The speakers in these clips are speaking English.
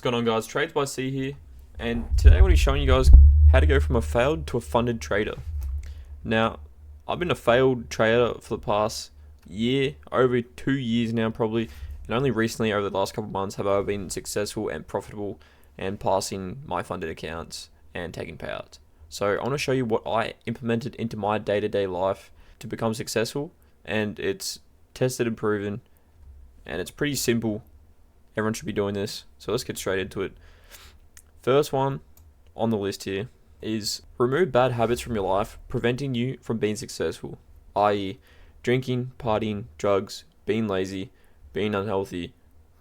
going on, guys? Trades by C here, and today I'm going to be showing you guys how to go from a failed to a funded trader. Now, I've been a failed trader for the past year, over 2 years now probably, and only recently over the last couple of months have I been successful and profitable and passing my funded accounts and taking payouts. So I want to show you what I implemented into my day-to-day life to become successful, and it's tested and proven, and it's pretty simple. Everyone should be doing this. So let's get straight into it. First one on the list here is remove bad habits from your life, preventing you from being successful, i.e. drinking, partying, drugs, being lazy, being unhealthy,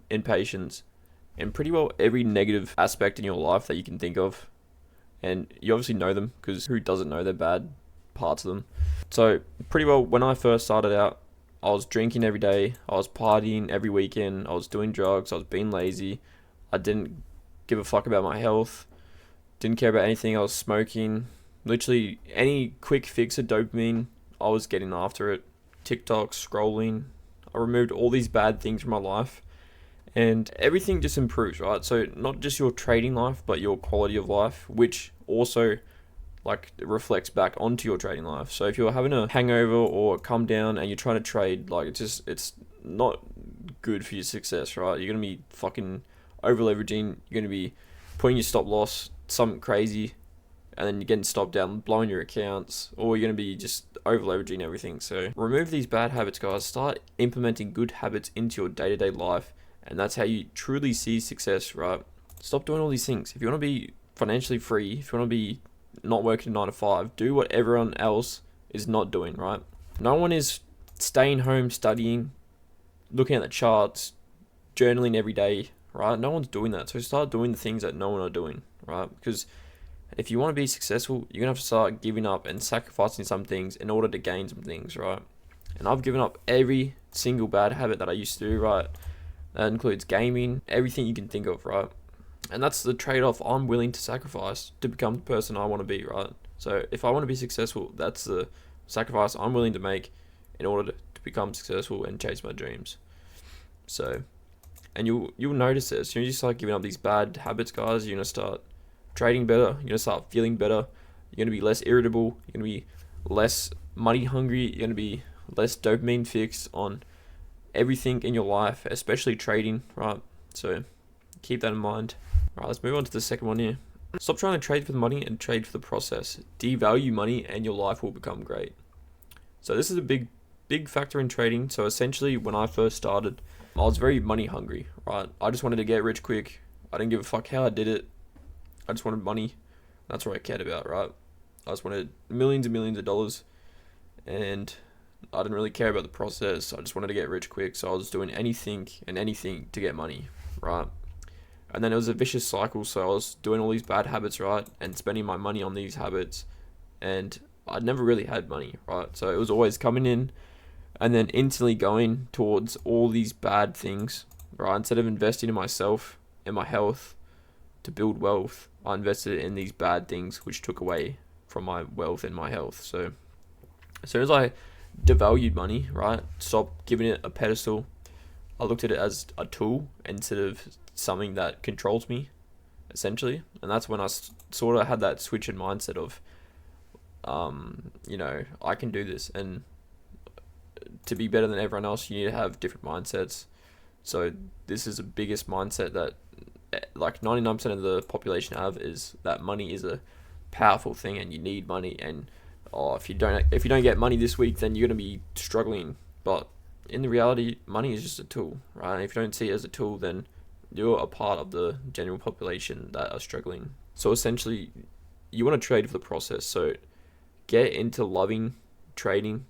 impatience, and pretty well every negative aspect in your life that you can think of. And you obviously know them, because who doesn't know their bad parts of them? So pretty well when I first started out, I was drinking every day, I was partying every weekend, I was doing drugs, I was being lazy, I didn't give a fuck about my health, didn't care about anything, I was smoking, literally any quick fix of dopamine, I was getting after it, TikTok, scrolling. I removed all these bad things from my life, and everything just improves, right? So not just your trading life, but your quality of life, which also it reflects back onto your trading life. So if you're having a hangover or a come down and you're trying to trade, it's not good for your success, right? You're gonna be fucking over leveraging. You're gonna be putting your stop loss something crazy, and then you're getting stopped down, blowing your accounts, or you're gonna be just over leveraging everything. So remove these bad habits, guys. Start implementing good habits into your day-to-day life, and that's how you truly see success, right? Stop doing all these things. If you want to be financially free, if you want to be not working 9 to 5, do what everyone else is not doing, right? No one is staying home studying, looking at the charts, journaling every day, right? No one's doing that. So start doing the things that no one are doing, right? Because if you want to be successful, you're gonna have to start giving up and sacrificing some things in order to gain some things, right? And I've given up every single bad habit that I used to do, right? That includes gaming, everything you can think of, right? And that's the trade-off I'm willing to sacrifice to become the person I want to be, right? So if I want to be successful, that's the sacrifice I'm willing to make in order to become successful and chase my dreams. So, and you'll notice this. You start giving up these bad habits, guys. You're going to start trading better. You're going to start feeling better. You're going to be less irritable. You're going to be less money hungry. You're going to be less dopamine fixed on everything in your life, especially trading, right? So keep that in mind. Alright, let's move on to the second one here. Stop trying to trade for the money and trade for the process. Devalue money and your life will become great. So this is a big factor in trading. So essentially when I first started, I was very money hungry, right? I just wanted to get rich quick. I didn't give a fuck how I did it. I just wanted money. That's what I cared about, right? I just wanted millions and millions of dollars, and I didn't really care about the process. I just wanted to get rich quick. So I was doing anything to get money, right? And then it was a vicious cycle, so I was doing all these bad habits, right, and spending my money on these habits, and I never really had money, right? So it was always coming in and then instantly going towards all these bad things, right? Instead of investing in myself and my health to build wealth, I invested in these bad things, which took away from my wealth and my health. So as soon as I devalued money, right, stopped giving it a pedestal, I looked at it as a tool instead of something that controls me, essentially. And that's when I sort of had that switch in mindset of, I can do this. And to be better than everyone else, you need to have different mindsets. So this is the biggest mindset that 99% of the population have, is that money is a powerful thing and you need money. And if you don't get money this week, then you're going to be struggling. But in the reality, money is just a tool, right? And if you don't see it as a tool, then you're a part of the general population that are struggling. So essentially, you want to trade for the process. So get into loving trading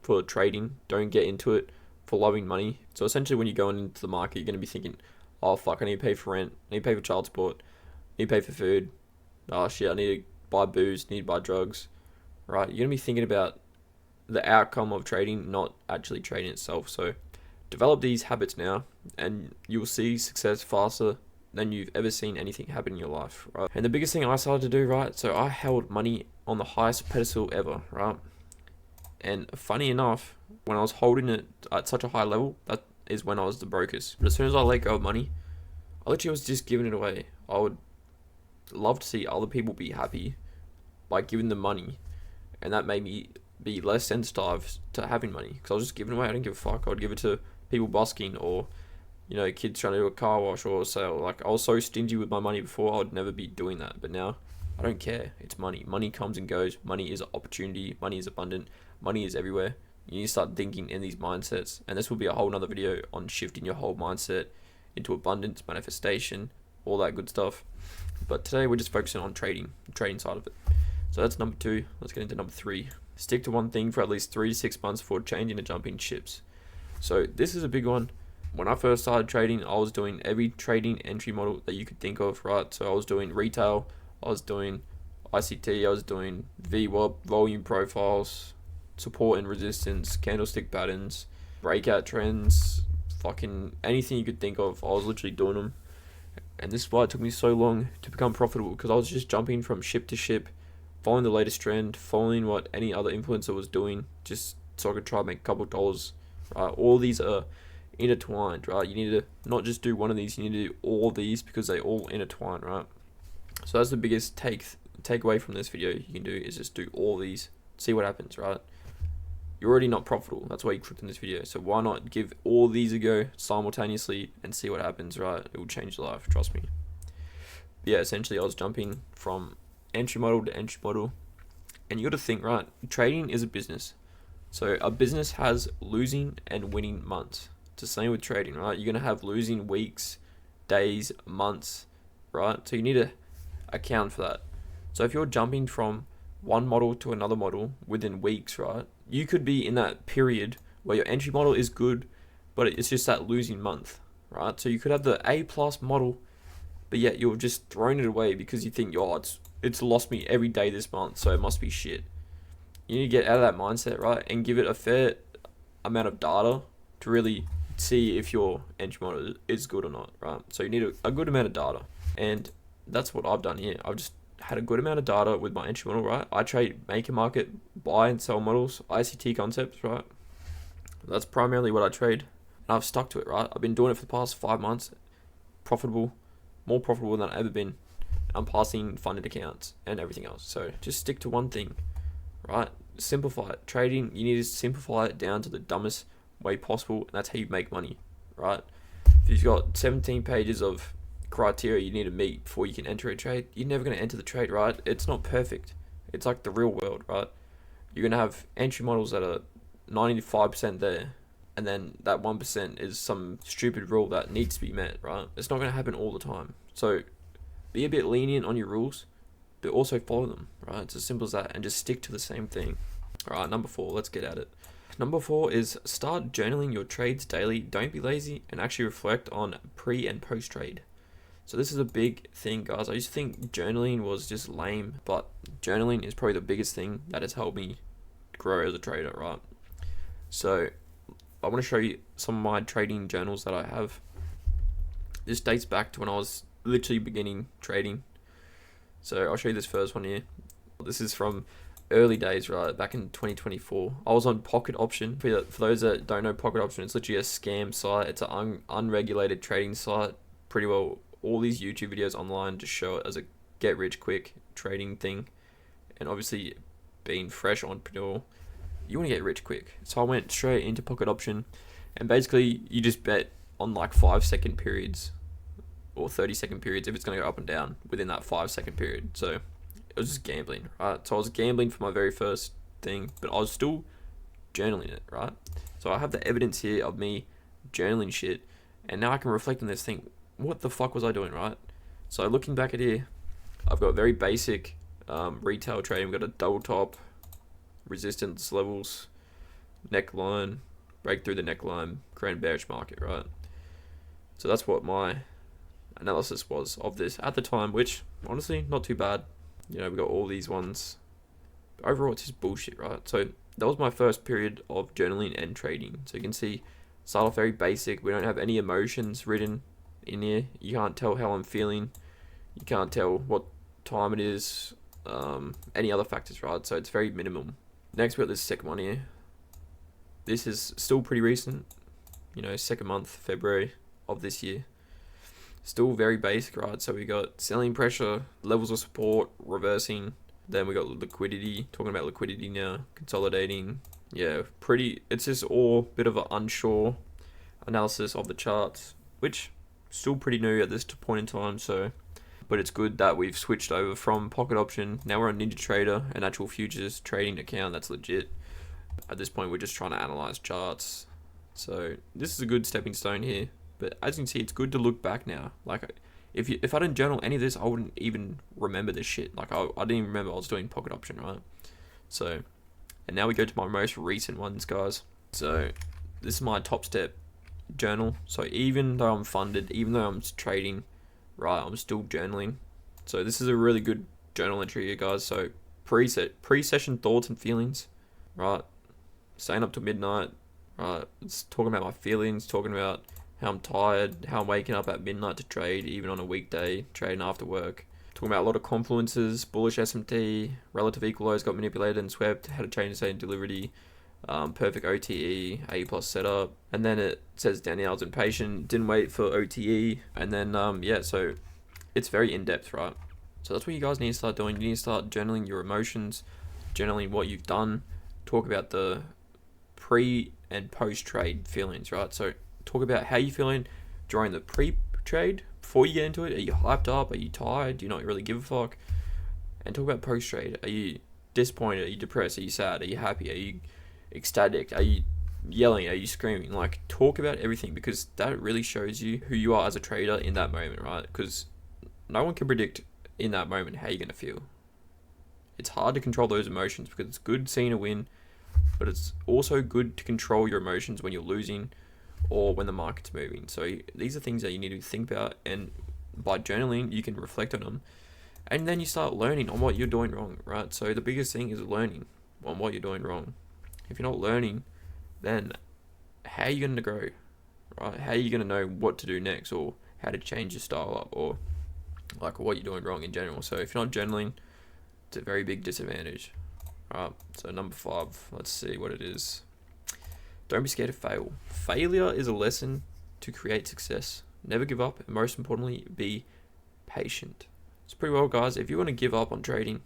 for trading. Don't get into it for loving money. So essentially, when you're going into the market, you're going to be thinking, oh fuck, I need to pay for rent, I need to pay for child support, I need to pay for food, oh shit, I need to buy booze, I need to buy drugs, right? You're going to be thinking about the outcome of trading, not actually trading itself. So develop these habits now, and you'll see success faster than you've ever seen anything happen in your life, right? And the biggest thing I started to do, right, so I held money on the highest pedestal ever, right? And funny enough, when I was holding it at such a high level, that is when I was the brokest. But as soon as I let go of money, I literally was just giving it away. I would love to see other people be happy by giving them money, and that made me be less sensitive to having money, because I was just giving away. I didn't give a fuck. I would give it to people busking, or kids trying to do a car wash or a sale. Like, I was so stingy with my money before, I would never be doing that. But now, I don't care. It's money. Money comes and goes. Money is opportunity. Money is abundant. Money is everywhere. You need to start thinking in these mindsets. And this will be a whole nother video on shifting your whole mindset into abundance, manifestation, all that good stuff. But today we're just focusing on trading, the trading side of it. So that's number 2. Let's get into number 3. Stick to one thing for at least 3 to 6 months before changing to jumping ships. So this is a big one. When I first started trading, I was doing every trading entry model that you could think of, right? So I was doing retail, I was doing ICT, I was doing VWAP, volume profiles, support and resistance, candlestick patterns, breakout trends, fucking anything you could think of. I was literally doing them. And this is why it took me so long to become profitable, because I was just jumping from ship to ship, following the latest trend, following what any other influencer was doing, just so I could try to make a couple of dollars, right? All these are intertwined, right? You need to not just do one of these, you need to do all these, because they all intertwine, right? So that's the biggest takeaway from this video you can do, is just do all these, see what happens, right? You're already not profitable, that's why you clicked on this video, so why not give all these a go simultaneously and see what happens, right? It will change your life, trust me. But yeah, essentially I was jumping from entry model to entry model, and you got to think, right? Trading is a business, so a business has losing and winning months. It's the same with trading, right? You're gonna have losing weeks, days, months, right? So you need to account for that. So if you're jumping from one model to another model within weeks, right? You could be in that period where your entry model is good, but it's just that losing month, right? So you could have the A+ model, but yet you're just throwing it away because you think, oh, it's lost me every day this month, so it must be shit. You need to get out of that mindset, right? And give it a fair amount of data to really see if your entry model is good or not, right? So you need a good amount of data, and that's what I've done here. I've just had a good amount of data with my entry model, right? I trade make and market, buy and sell models, ICT concepts, right? That's primarily what I trade, and I've stuck to it, right? I've been doing it for the past 5 months, profitable, more profitable than I've ever been. I'm passing funded accounts and everything else. So just stick to one thing, right? Simplify it. Trading, you need to simplify it down to the dumbest way possible, and that's how you make money, right? If you've got 17 pages of criteria you need to meet before you can enter a trade, you're never going to enter the trade, right? It's not perfect. It's like the real world, right? You're going to have entry models that are 95% there, and then that 1% is some stupid rule that needs to be met, right? It's not going to happen all the time. So be a bit lenient on your rules, but also follow them, right? It's as simple as that, and just stick to the same thing. All right, number 4, let's get at it. Number 4 is start journaling your trades daily. Don't be lazy, and actually reflect on pre and post trade. So this is a big thing, guys. I used to think journaling was just lame, but journaling is probably the biggest thing that has helped me grow as a trader, right? So I want to show you some of my trading journals that I have. This dates back to when I was literally beginning trading. So I'll show you this first one here. This is from early days, right, back in 2024. I was on Pocket Option. For those that don't know Pocket Option, it's literally a scam site. It's an unregulated trading site. Pretty well, all these YouTube videos online just show it as a get rich quick trading thing. And obviously, being fresh entrepreneur, you want to get rich quick. So I went straight into Pocket Option, and basically you just bet on like 5-second periods or 30-second periods if it's going to go up and down within that 5-second period. So it was just gambling, right? So I was gambling for my very first thing, but I was still journaling it, right? So I have the evidence here of me journaling shit, and now I can reflect on this thing. What the fuck was I doing, right? So looking back at here, I've got very basic retail trading. We've got a double top, resistance levels, neckline, break through the neckline, create bearish market, right? So that's what my analysis was of this at the time, which honestly not too bad. We got all these ones. But overall, it's just bullshit, right? So that was my first period of journaling and trading. So you can see, start off very basic. We don't have any emotions written in here. You can't tell how I'm feeling. You can't tell what time it is. Any other factors, right? So it's very minimum. Next, we got this second one here. This is still pretty recent. Second month, February of this year. still very basic, right? So we got selling pressure, levels of support, reversing. Then we got liquidity, talking about liquidity now, consolidating. Yeah, it's just all bit of an unsure analysis of the charts, which still pretty new at this point in time. So, but it's good that we've switched over from pocket option. Now we're on NinjaTrader, an actual futures trading account that's legit. At this point, we're just trying to analyze charts. So this is a good stepping stone here. But as you can see, it's good to look back now. Like, if I didn't journal any of this, I wouldn't even remember this shit. Like, I didn't even remember I was doing pocket option, right? So, and now we go to my most recent ones, guys. So this is my top step journal. So even though I'm funded, even though I'm trading, right, I'm still journaling. So this is a really good journal entry here, guys. So pre-session thoughts and feelings, right? Staying up till midnight, right? It's talking about my feelings, talking about how I'm tired, how I'm waking up at midnight to trade, even on a weekday, trading after work. Talking about a lot of confluences, bullish SMT, relative equal lows got manipulated and swept, how to change state and delivery, perfect OTE, A plus setup, and then it says Danielle was impatient, didn't wait for OTE, and then yeah, so it's very in depth, right? So that's what you guys need to start doing. You need to start journaling your emotions, journaling what you've done, talk about the pre and post trade feelings, right? So talk about how you're feeling during the pre-trade before you get into it. Are you hyped up? Are you tired? Do you not really give a fuck? And talk about post-trade. Are you disappointed? Are you depressed? Are you sad? Are you happy? Are you ecstatic? Are you yelling? Are you screaming? Like, talk about everything, because that really shows you who you are as a trader in that moment, right? Because no one can predict in that moment how you're going to feel. It's hard to control those emotions, because it's good seeing a win, but it's also good to control your emotions when you're losing or when the market's moving. So these are things that you need to think about, and by journaling you can reflect on them, and then you start learning on what you're doing wrong, right? So the biggest thing is learning on what you're doing wrong. If you're not learning, then how are you going to grow, right? How are you going to know what to do next, or how to change your style up, or like what you're doing wrong in general? So if you're not journaling, it's a very big disadvantage. Alright, so number 5, let's see what it is. Don't be scared to fail. Failure is a lesson to create success. Never give up, and most importantly, be patient. It's pretty well, guys. If you want to give up on trading,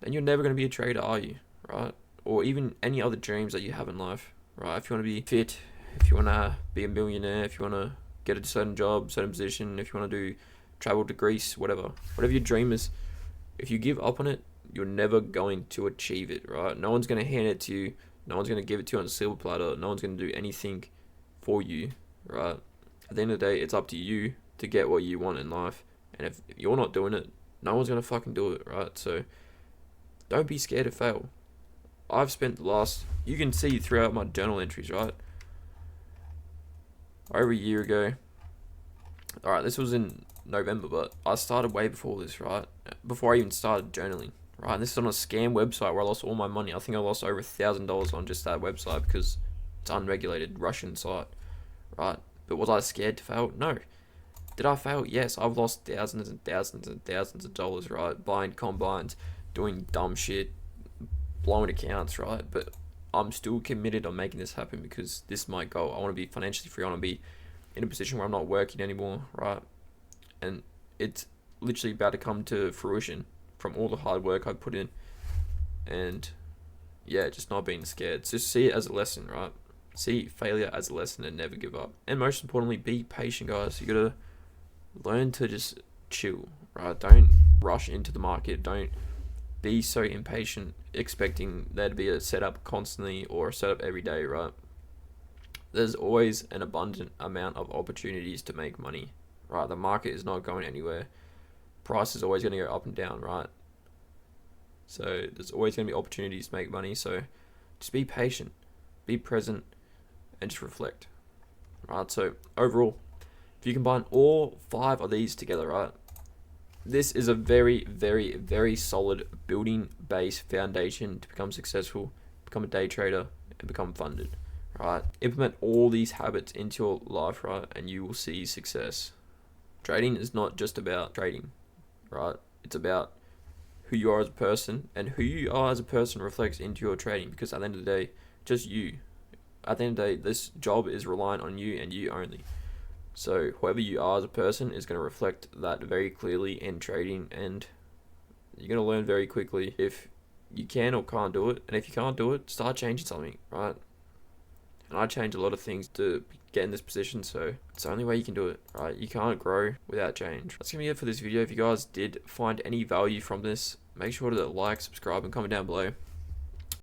then you're never going to be a trader, are you? Right? Or even any other dreams that you have in life, right? If you want to be fit, if you want to be a millionaire, if you want to get a certain job, certain position, if you want to do travel to Greece, whatever your dream is, if you give up on it, you're never going to achieve it, right? No one's going to hand it to you. No one's going to give it to you on a silver platter. No one's going to do anything for you, right? At the end of the day, it's up to you to get what you want in life. And if you're not doing it, no one's going to fucking do it, right? So don't be scared to fail. I've spent you can see throughout my journal entries, right? Over a year ago. Alright, this was in November, but I started way before this, right? Before I even started journaling. Right, this is on a scam website where I lost all my money. I think I lost over $1,000 on just that website because it's unregulated Russian site, right? But was I scared to fail? No. Did I fail? Yes. I've lost thousands and thousands and thousands of dollars, right? Buying combines, doing dumb shit, blowing accounts, right? But I'm still committed on making this happen, because this is my goal. I want to be financially free. I want to be in a position where I'm not working anymore, right? And it's literally about to come to fruition from all the hard work I put in. And yeah, just not being scared. Just see it as a lesson, right? See failure as a lesson and never give up. And most importantly, be patient, guys. You gotta learn to just chill, right? Don't rush into the market. Don't be so impatient expecting there to be a setup constantly or a setup every day, right? There's always an abundant amount of opportunities to make money, right? The market is not going anywhere. Price is always going to go up and down, right? So there's always going to be opportunities to make money. So just be patient, be present, and just reflect, right? So overall, if you combine all 5 of these together, right, this is a very, very, very solid building base foundation to become successful, become a day trader, and become funded, right? Implement all these habits into your life, right, and you will see success. Trading is not just about trading, right? It's about who you are as a person, and who you are as a person reflects into your trading, because at the end of the day, just you. At the end of the day, this job is reliant on you and you only. So whoever you are as a person is going to reflect that very clearly in trading, and you're going to learn very quickly if you can or can't do it. And if you can't do it, start changing something, right? And I changed a lot of things to get in this position, so it's the only way you can do it, right? You can't grow without change. That's going to be it for this video. If you guys did find any value from this, make sure to like, subscribe, and comment down below.